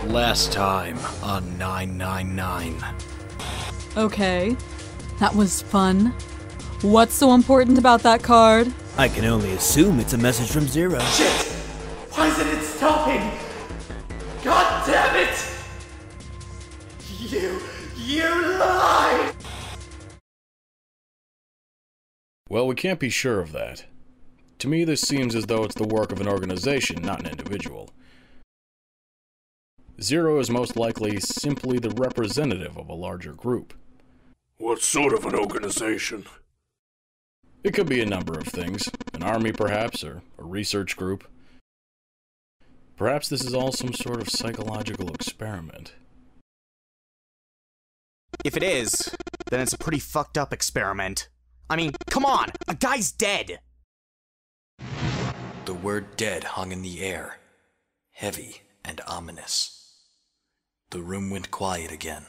Last time on 999. Okay, that was fun. What's so important about that card? I can only assume it's a message from Zero. Shit! Why isn't it stopping? God damn it! You lied! Well, we can't be sure of that. To me, this seems as though it's the work of an organization, not an individual. Zero is most likely simply the representative of a larger group. What sort of an organization? It could be a number of things. An army, perhaps, or a research group. Perhaps this is all some sort of psychological experiment. If it is, then it's a pretty fucked up experiment. I mean, come on! A guy's dead! The word dead hung in the air, heavy and ominous. The room went quiet again.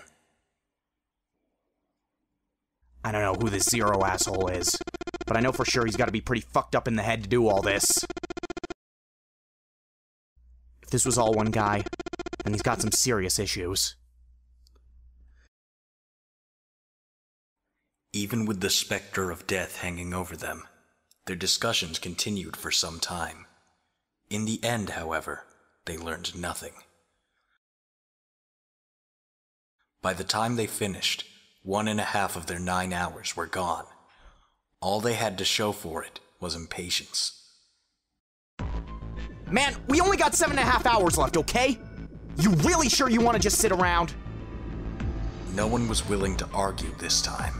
I don't know who this Zero asshole is, but I know for sure he's gotta be pretty fucked up in the head to do all this. If this was all one guy, then he's got some serious issues. Even with the specter of death hanging over them, their discussions continued for some time. In the end, however, they learned nothing. By the time they finished, 1.5 of their 9 hours were gone. All they had to show for it was impatience. Man, we only got 7.5 hours left, okay? You really sure you want to just sit around? No one was willing to argue this time.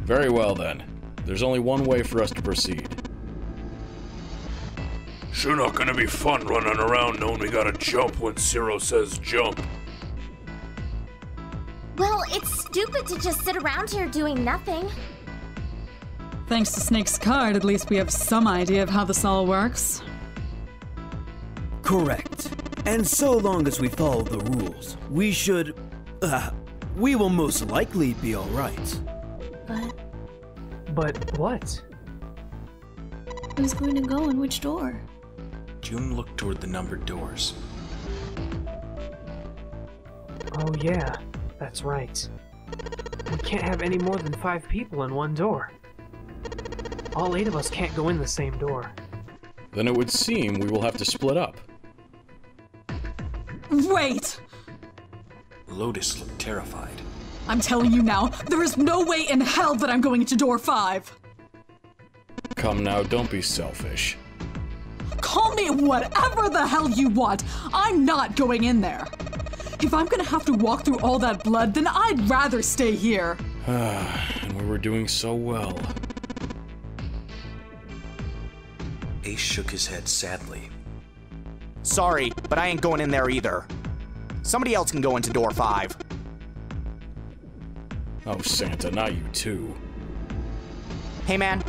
Very well then. There's only one way for us to proceed. Sure not gonna be fun running around knowing we gotta jump when Zero says jump. Well, it's stupid to just sit around here doing nothing. Thanks to Snake's card, at least we have some idea of how this all works. Correct. And so long as we follow the rules, we should... we will most likely be alright. But what? Who's going to go in which door? June looked toward the numbered doors. Oh yeah, that's right. We can't have any more than 5 people in one door. All 8 of us can't go in the same door. Then it would seem we will have to split up. Wait! Lotus looked terrified. I'm telling you now, there is no way in hell that I'm going into door 5! Come now, don't be selfish. Call me whatever the hell you want, I'm not going in there! If I'm gonna have to walk through all that blood, then I'd rather stay here. And we were doing so well. Ace shook his head sadly. Sorry, but I ain't going in there either. Somebody else can go into door 5. Oh, Santa, not you too. Hey man,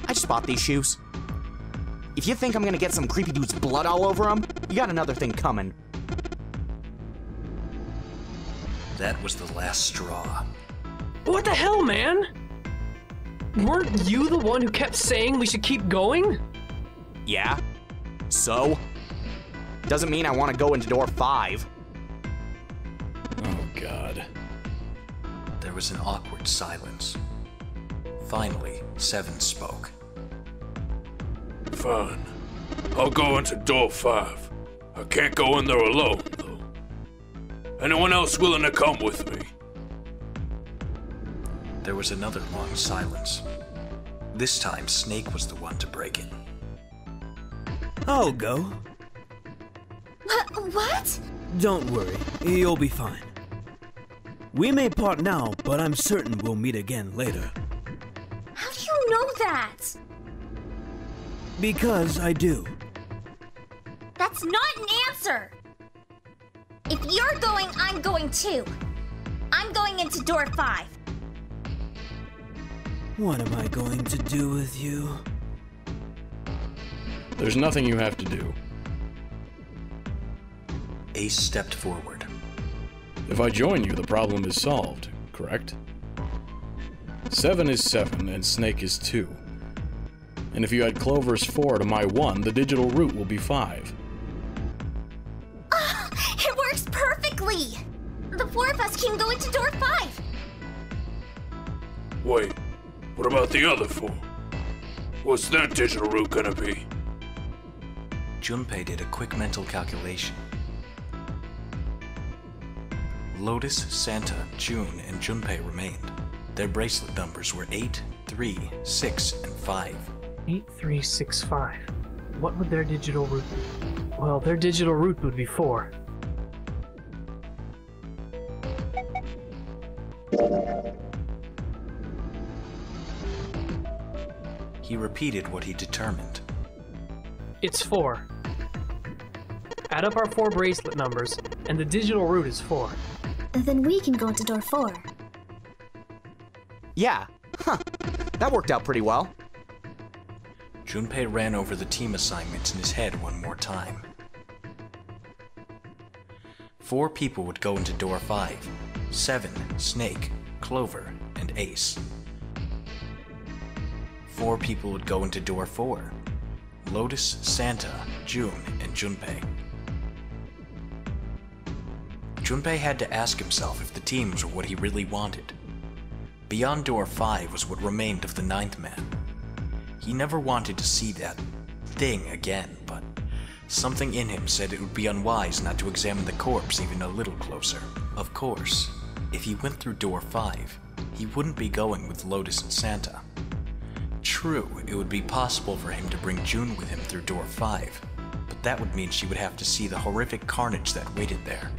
I just bought these shoes. If you think I'm gonna get some creepy dude's blood all over them, you got another thing coming. That was the last straw. What the hell, man? Weren't you the one who kept saying we should keep going? Yeah? So? Doesn't mean I want to go into door 5. Oh, God. There was an awkward silence. Finally, Seven spoke. Fine. I'll go into door 5. I can't go in there alone, though. Anyone else willing to come with me? There was another long silence. This time, Snake was the one to break it. I'll go. What? Don't worry, you'll be fine. We may part now, but I'm certain we'll meet again later. How do you know that? Because I do. That's not an answer! If you're going, I'm going too. I'm going into door 5. What am I going to do with you? There's nothing you have to do. Ace stepped forward. If I join you, the problem is solved, correct? 7 is 7, and Snake is 2. And if you add Clover's 4 to my 1, the digital root will be 5. Lee. The 4 of us can go into door 5. Wait, what about the other 4? What's that digital route gonna be? Junpei did a quick mental calculation. Lotus, Santa, June, and Junpei remained. Their bracelet numbers were 8, 3, 6, and 5. 8365. What would their digital route be? Well, their digital route would be 4. He repeated what he determined. It's 4. Add up our 4 bracelet numbers, and the digital route is 4. Then we can go into door 4. Yeah, that worked out pretty well. Junpei ran over the team assignments in his head one more time. 4 people would go into door 5. 7, Snake, Clover, and Ace. 4 people would go into door 4. Lotus, Santa, June, and Junpei. Junpei had to ask himself if the teams were what he really wanted. Beyond door 5 was what remained of the 9th man. He never wanted to see that thing again, but something in him said it would be unwise not to examine the corpse even a little closer. Of course, if he went through door 5, he wouldn't be going with Lotus and Santa. True, it would be possible for him to bring June with him through door 5, but that would mean she would have to see the horrific carnage that waited there.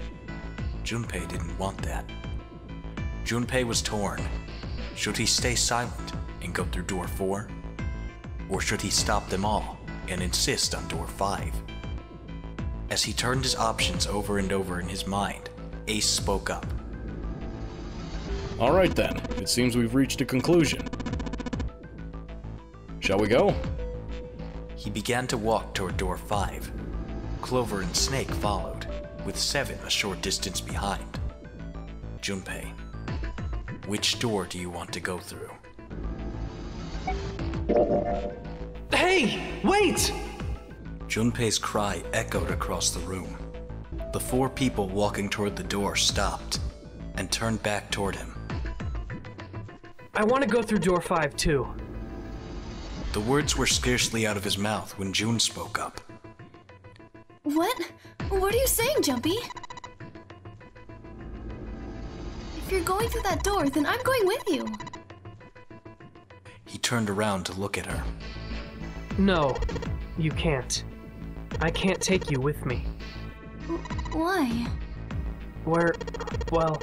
Junpei didn't want that. Junpei was torn. Should he stay silent and go through door 4? Or should he stop them all and insist on door 5? As he turned his options over and over in his mind, Ace spoke up. All right then, it seems we've reached a conclusion. Shall we go? He began to walk toward door 5. Clover and Snake followed, with 7 a short distance behind. Junpei, which door do you want to go through? Hey! Wait! Junpei's cry echoed across the room. The 4 people walking toward the door stopped and turned back toward him. I want to go through door 5 too. The words were scarcely out of his mouth when June spoke up. What? What are you saying, Junpei? If you're going through that door, then I'm going with you. He turned around to look at her. No, you can't. I can't take you with me. Why? Well,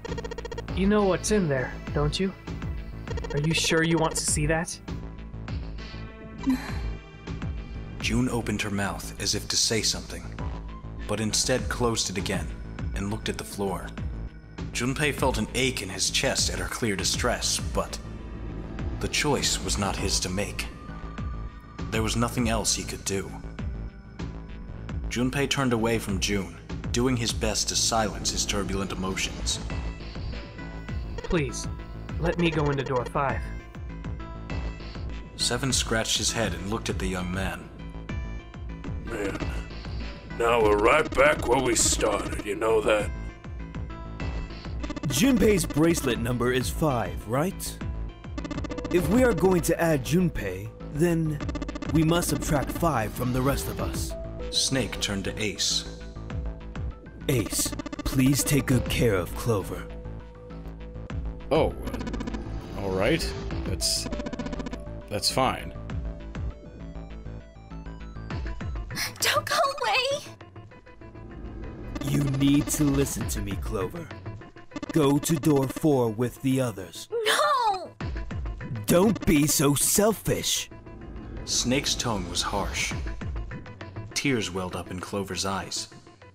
you know what's in there, don't you? Are you sure you want to see that? June opened her mouth as if to say something, but instead closed it again and looked at the floor. Junpei felt an ache in his chest at her clear distress, but the choice was not his to make. There was nothing else he could do. Junpei turned away from June, doing his best to silence his turbulent emotions. Please, let me go into door 5. 7 scratched his head and looked at the young man. Man, now we're right back where we started, you know that? Junpei's bracelet number is 5, right? If we are going to add Junpei, then we must subtract 5 from the rest of us. Snake turned to Ace. Ace, please take good care of Clover. Oh, all right. That's fine. Don't go away! You need to listen to me, Clover. Go to door 4 with the others. No! Don't be so selfish. Snake's tone was harsh. Tears welled up in Clover's eyes.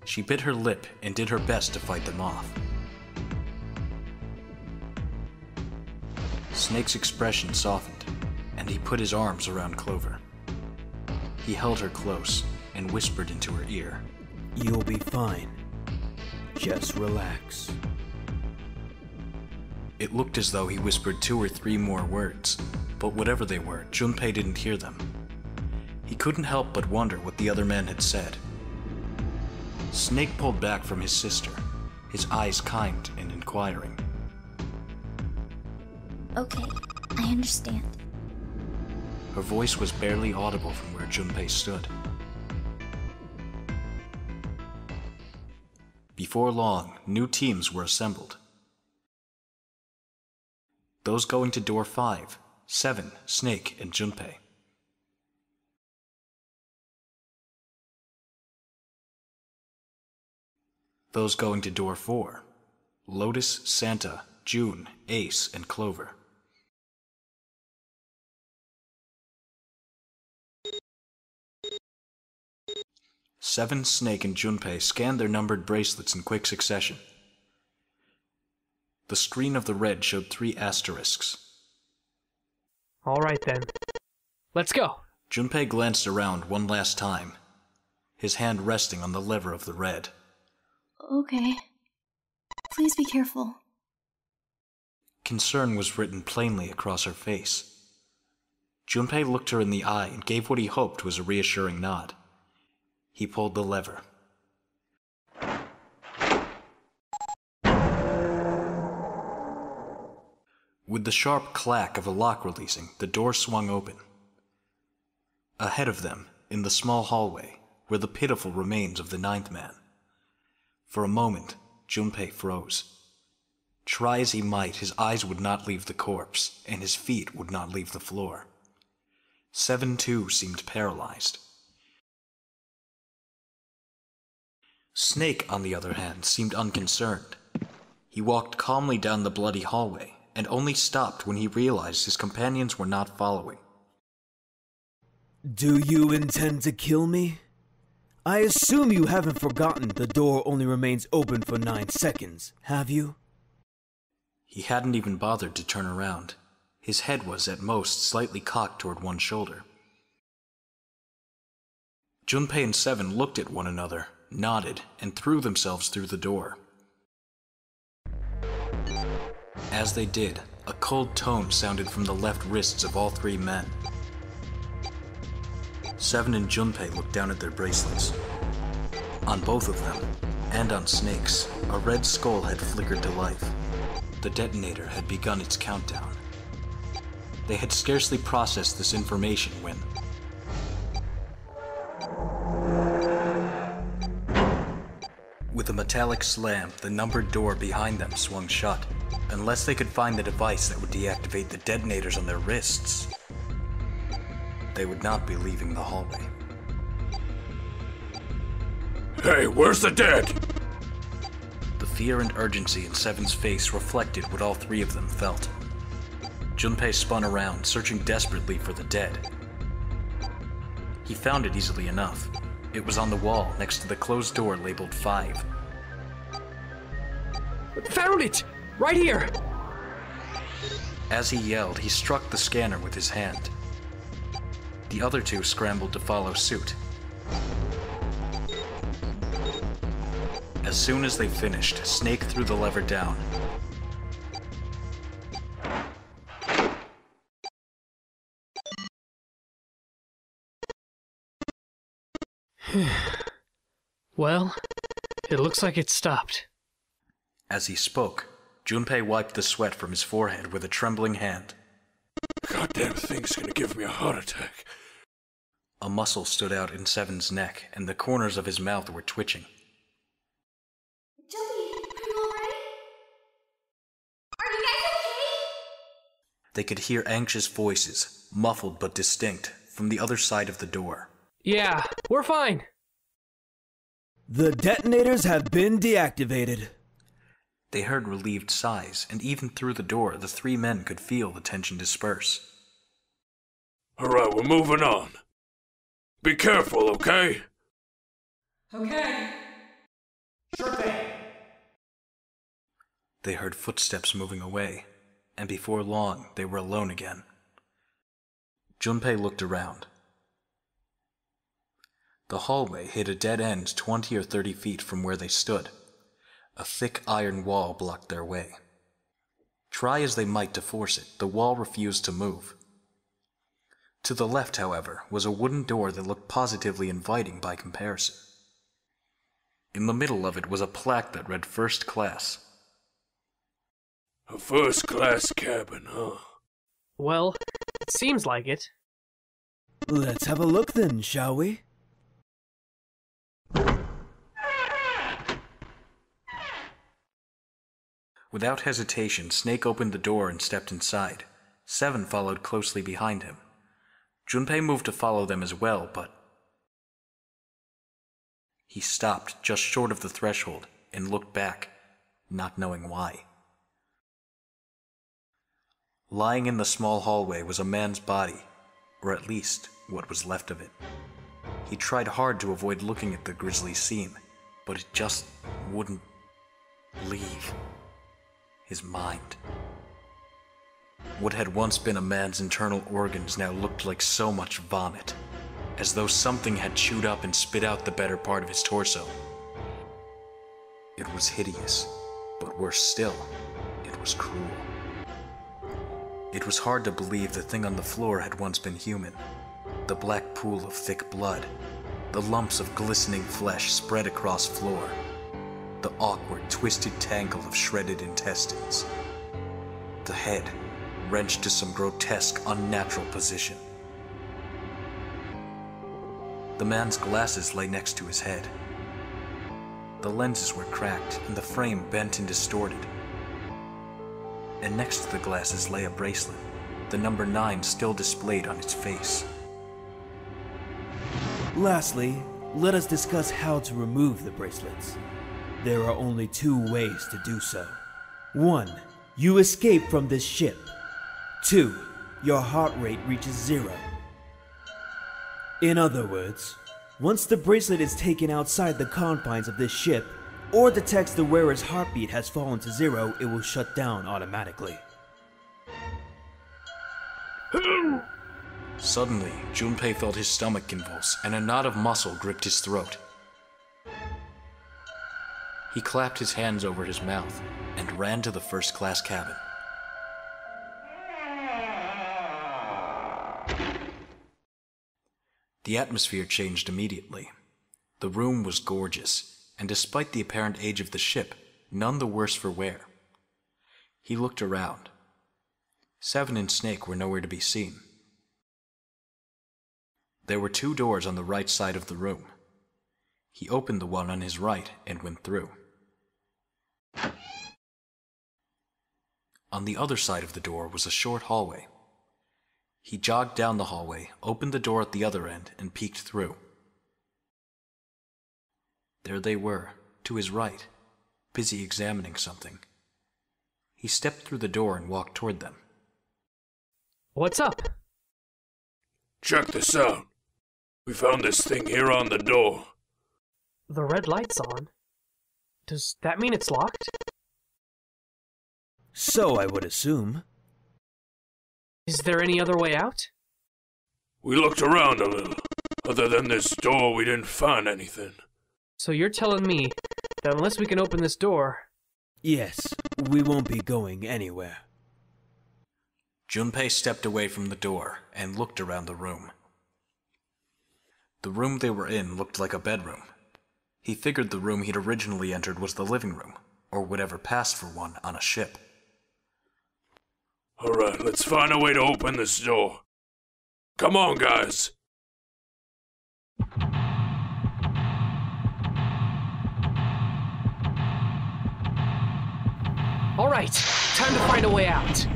She bit her lip and did her best to fight them off. Snake's expression softened, and he put his arms around Clover. He held her close and whispered into her ear. You'll be fine. Just relax. It looked as though he whispered 2 or 3 more words, but whatever they were, Junpei didn't hear them. He couldn't help but wonder what the other man had said. Snake pulled back from his sister his eyes kind and inquiring. Okay, I understand. Her voice was barely audible from where Junpei stood. Before long, new teams were assembled. Those going to door 5, 7, Snake, and Junpei. Those going to door 4, Lotus, Santa, June, Ace, and Clover. Seven, Snake, and Junpei scanned their numbered bracelets in quick succession. The screen of the red showed 3 asterisks. Alright then. Let's go. Junpei glanced around one last time, his hand resting on the lever of the red. Okay. Please be careful. Concern was written plainly across her face. Junpei looked her in the eye and gave what he hoped was a reassuring nod. He pulled the lever. With the sharp clack of a lock releasing, the door swung open. Ahead of them, in the small hallway, were the pitiful remains of the 9th man. For a moment, Junpei froze. Try as he might, his eyes would not leave the corpse, and his feet would not leave the floor. 7 too seemed paralyzed. Snake, on the other hand, seemed unconcerned. He walked calmly down the bloody hallway, and only stopped when he realized his companions were not following. Do you intend to kill me? I assume you haven't forgotten the door only remains open for 9 seconds, have you? He hadn't even bothered to turn around. His head was, at most, slightly cocked toward one shoulder. Junpei and 7 looked at one another, nodded, and threw themselves through the door. As they did, a cold tone sounded from the left wrists of all 3 men. 7 and Junpei looked down at their bracelets. On both of them, and on Snake's, a red skull had flickered to life. The detonator had begun its countdown. They had scarcely processed this information when... With a metallic slam, the numbered door behind them swung shut. Unless they could find the device that would deactivate the detonators on their wrists, they would not be leaving the hallway. Hey, where's the dead? The fear and urgency in 7's face reflected what all 3 of them felt. Junpei spun around, searching desperately for the dead. He found it easily enough. It was on the wall next to the closed door labeled 5. Found it! Right here! As he yelled, he struck the scanner with his hand. The other 2 scrambled to follow suit. As soon as they finished, Snake threw the lever down. Well, it looks like it stopped. As he spoke, Junpei wiped the sweat from his forehead with a trembling hand. Goddamn thing's gonna give me a heart attack. A muscle stood out in 7's neck, and the corners of his mouth were twitching. Junpei, are you alright? Are you guys okay? They could hear anxious voices, muffled but distinct, from the other side of the door. Yeah, we're fine. The detonators have been deactivated. They heard relieved sighs, and even through the door, the 3 men could feel the tension disperse. Alright, we're moving on. Be careful, okay? Okay. Sure thing. They heard footsteps moving away, and before long, they were alone again. Junpei looked around. The hallway hit a dead end 20 or 30 feet from where they stood. A thick iron wall blocked their way. Try as they might to force it, the wall refused to move. To the left, however, was a wooden door that looked positively inviting by comparison. In the middle of it was a plaque that read First Class. A first-class cabin, huh? Well, it seems like it. Let's have a look then, shall we? Without hesitation, Snake opened the door and stepped inside. 7 followed closely behind him. Junpei moved to follow them as well, but he stopped just short of the threshold and looked back, not knowing why. Lying in the small hallway was a man's body, or at least what was left of it. He tried hard to avoid looking at the grisly scene, but it just wouldn't leave his mind. What had once been a man's internal organs now looked like so much vomit, as though something had chewed up and spit out the better part of his torso. It was hideous, but worse still, it was cruel. It was hard to believe the thing on the floor had once been human. The black pool of thick blood, the lumps of glistening flesh spread across floor, the awkward, twisted tangle of shredded intestines, the head wrenched to some grotesque, unnatural position. The man's glasses lay next to his head. The lenses were cracked and the frame bent and distorted. And next to the glasses lay a bracelet, the number 9 still displayed on its face. Lastly, let us discuss how to remove the bracelets. There are only 2 ways to do so. 1. You escape from this ship. 2. Your heart rate reaches 0. In other words, once the bracelet is taken outside the confines of this ship, or detects the wearer's heartbeat has fallen to 0, it will shut down automatically. Suddenly, Junpei felt his stomach convulse, and a knot of muscle gripped his throat. He clapped his hands over his mouth and ran to the first-class cabin. The atmosphere changed immediately. The room was gorgeous, and despite the apparent age of the ship, none the worse for wear. He looked around. 7 and Snake were nowhere to be seen. There were 2 doors on the right side of the room. He opened the one on his right and went through. On the other side of the door was a short hallway. He jogged down the hallway, opened the door at the other end, and peeked through. There they were, to his right, busy examining something. He stepped through the door and walked toward them. What's up? Check this out. We found this thing here on the door. The red light's on. Does that mean it's locked? So I would assume. Is there any other way out? We looked around a little. Other than this door, we didn't find anything. So you're telling me that unless we can open this door... Yes, we won't be going anywhere. Junpei stepped away from the door and looked around the room. The room they were in looked like a bedroom. He figured the room he'd originally entered was the living room, or whatever passed for one on a ship. Alright, let's find a way to open this door. Come on, guys! Alright, time to find a way out.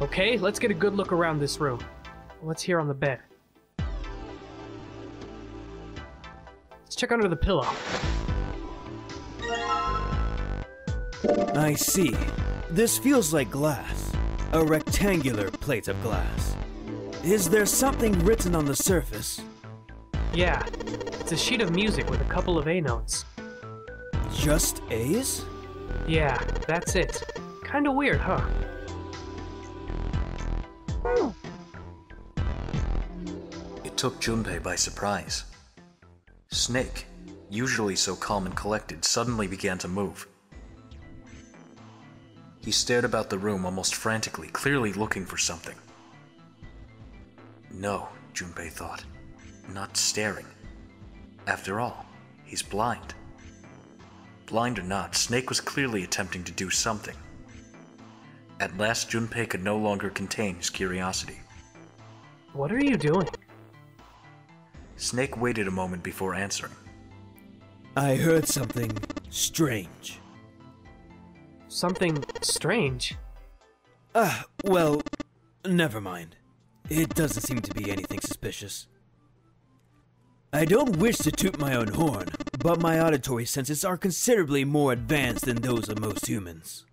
Okay, let's get a good look around this room. What's here on the bed? Let's check under the pillow. I see. This feels like glass. A rectangular plate of glass. Is there something written on the surface? Yeah, it's a sheet of music with a couple of A notes. Just A's? Yeah, that's it. Kinda weird, huh? It took Junpei by surprise. Snake, usually so calm and collected, suddenly began to move. He stared about the room almost frantically, clearly looking for something. No, Junpei thought. Not staring. After all, he's blind. Blind or not, Snake was clearly attempting to do something. At last, Junpei could no longer contain his curiosity. What are you doing? Snake waited a moment before answering. I heard something strange. Something strange? Well, never mind. It doesn't seem to be anything suspicious. I don't wish to toot my own horn, but my auditory senses are considerably more advanced than those of most humans.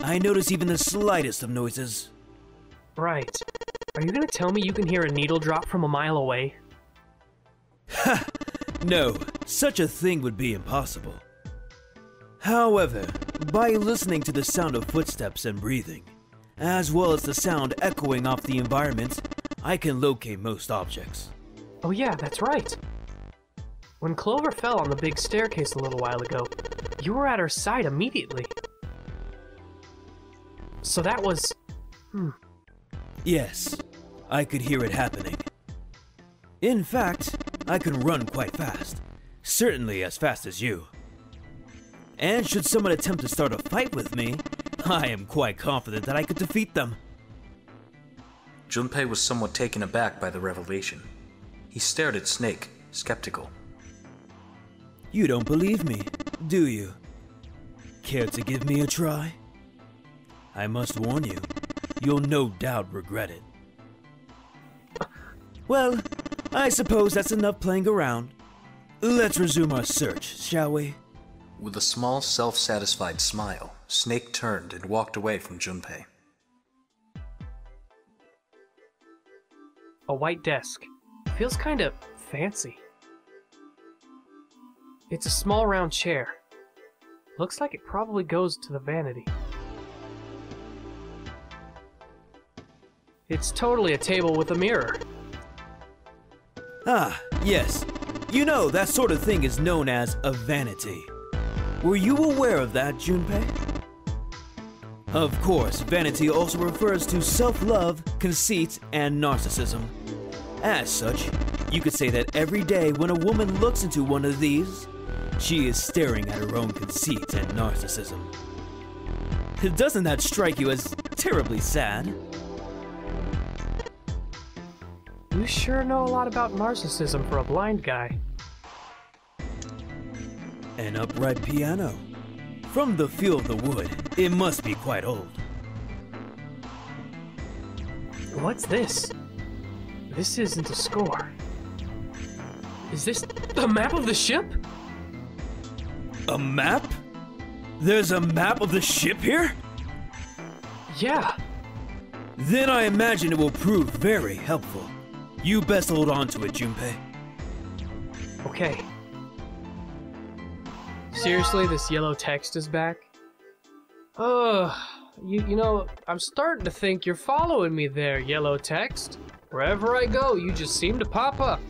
I notice even the slightest of noises. Right. Are you gonna tell me you can hear a needle drop from a mile away? Ha! No, such a thing would be impossible. However, by listening to the sound of footsteps and breathing, as well as the sound echoing off the environment, I can locate most objects. Oh yeah, that's right. When Clover fell on the big staircase a little while ago, you were at her side immediately. So that was... Yes, I could hear it happening. In fact, I can run quite fast. Certainly as fast as you. And should someone attempt to start a fight with me, I am quite confident that I could defeat them. Junpei was somewhat taken aback by the revelation. He stared at Snake, skeptical. You don't believe me, do you? Care to give me a try? I must warn you, you'll no doubt regret it. Well, I suppose that's enough playing around. Let's resume our search, shall we? With a small, self-satisfied smile, Snake turned and walked away from Junpei. A white desk. Feels kinda fancy. It's a small round chair. Looks like it probably goes to the vanity. It's totally a table with a mirror. Ah, yes. You know, that sort of thing is known as a vanity. Were you aware of that, Junpei? Of course, vanity also refers to self-love, conceit, and narcissism. As such, you could say that every day when a woman looks into one of these, she is staring at her own conceit and narcissism. Doesn't that strike you as terribly sad? You sure know a lot about narcissism for a blind guy. An upright piano. From the feel of the wood, it must be quite old. What's this? This isn't a score. Is this the map of the ship? A map? There's a map of the ship here? Yeah. Then I imagine it will prove very helpful. You best hold on to it, Junpei. Okay. Seriously, this yellow text is back? You know, I'm starting to think you're following me there, yellow text. Wherever I go, you just seem to pop up.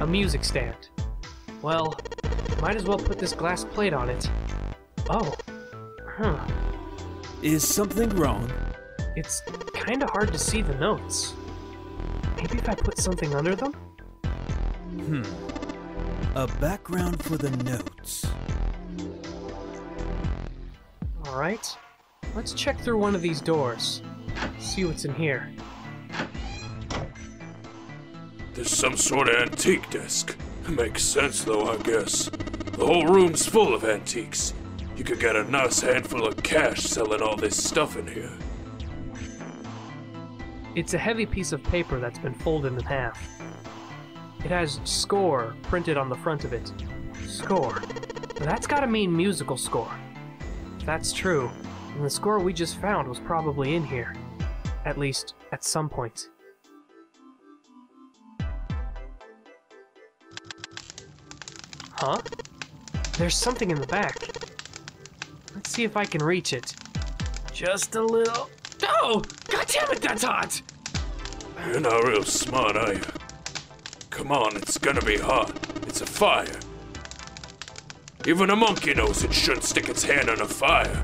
A music stand. Well, might as well put this glass plate on it. Oh. Is something wrong? It's kinda hard to see the notes. Maybe if I put something under them? A background for the notes. Alright. Let's check through one of these doors. See what's in here. There's some sort of antique desk. Makes sense though, I guess. The whole room's full of antiques. You could get a nice handful of cash selling all this stuff in here. It's a heavy piece of paper that's been folded in half. It has score printed on the front of it. Score. That's gotta mean musical score. If that's true, then the score we just found was probably in here. At least, at some point. Huh? There's something in the back. Let's see if I can reach it. Just a little... Oh! God damn it, that's hot! You're not real smart, are you? Come on, it's gonna be hot. It's a fire. Even a monkey knows it shouldn't stick its hand on a fire.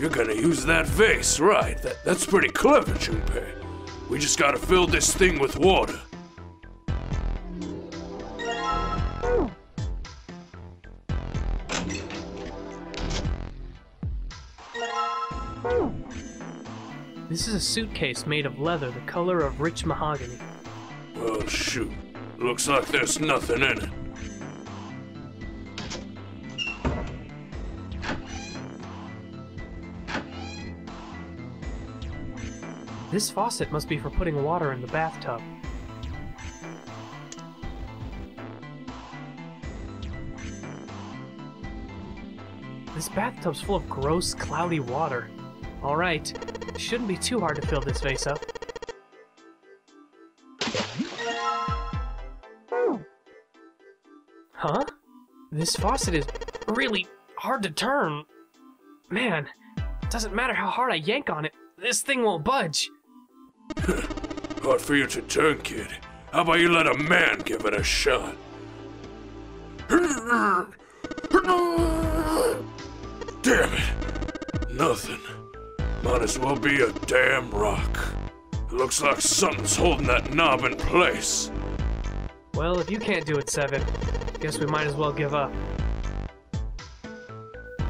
You're gonna use that vase, right? That's pretty clever, Junpei. We just gotta fill this thing with water. This is a suitcase made of leather the color of rich mahogany. Well, shoot. Looks like there's nothing in it. This faucet must be for putting water in the bathtub. This bathtub's full of gross, cloudy water. Alright, shouldn't be too hard to fill this vase up. Huh? This faucet is really hard to turn. Man, it doesn't matter how hard I yank on it, this thing won't budge. Hard for you to turn, kid. How about you let a man give it a shot? Damn it. Nothing. Might as well be a damn rock. It looks like something's holding that knob in place. Well, if you can't do it, Seven, guess we might as well give up.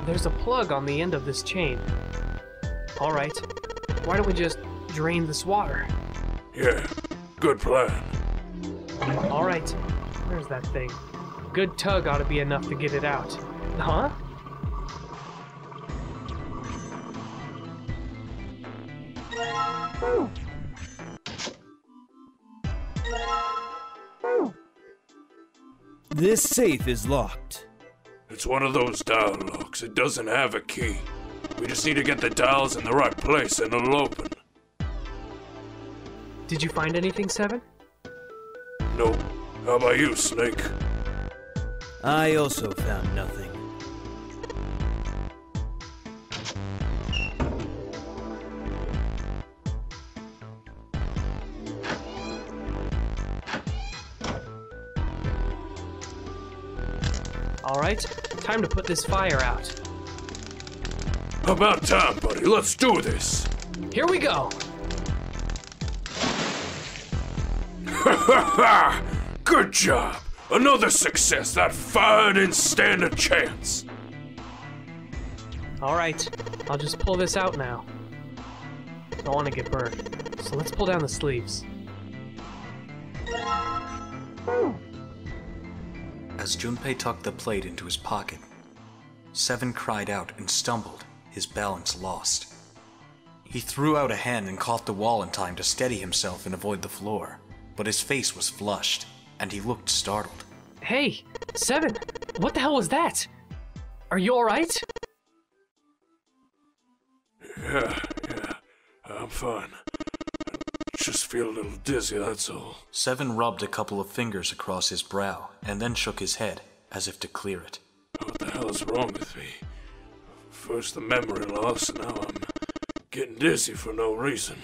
There's a plug on the end of this chain. Alright, why don't we just drain this water? Yeah, good plan. Alright, where's that thing? Good tug ought to be enough to get it out. Huh? This safe is locked. It's one of those dial locks. It doesn't have a key. We just need to get the dials in the right place and it'll open. Did you find anything, Seven? Nope. How about you, Snake? I also found nothing. Alright, time to put this fire out. About time, buddy. Let's do this. Here we go! Ha ha ha! Good job! Another success! That fire didn't stand a chance! Alright, I'll just pull this out now. I don't want to get burned, so let's pull down the sleeves. As Junpei tucked the plate into his pocket, Seven cried out and stumbled, his balance lost. He threw out a hand and caught the wall in time to steady himself and avoid the floor, but his face was flushed, and he looked startled. Hey, Seven, what the hell was that? Are you alright? Yeah, I'm fine. Just feel a little dizzy, that's all. Seven rubbed a couple of fingers across his brow, and then shook his head, as if to clear it. What the hell is wrong with me? First the memory loss, and now I'm getting dizzy for no reason.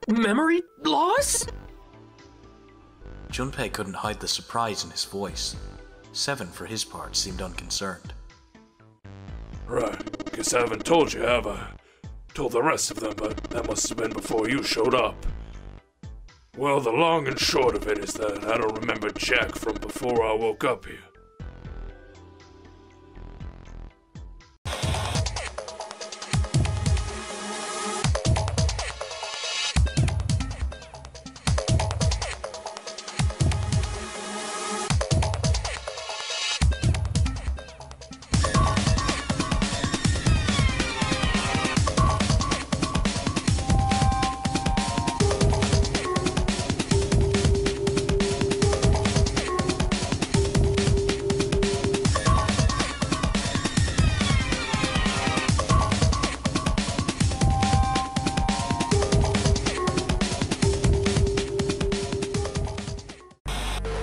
Memory loss? Junpei couldn't hide the surprise in his voice. Seven, for his part, seemed unconcerned. Right. Guess I haven't told you, have I? Told the rest of them, but that must have been before you showed up. Well, the long and short of it is that I don't remember Jack from before I woke up here.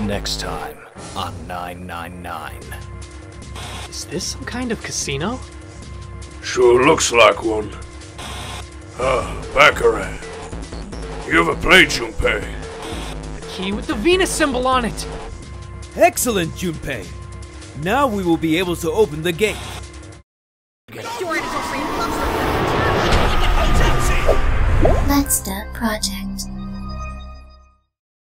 Next time on 999. Is this some kind of casino? Sure looks like one. Baccarat. You ever played Junpei? Key with the Venus symbol on it! Excellent, Junpei! Now we will be able to open the gate. Sure Monster Project.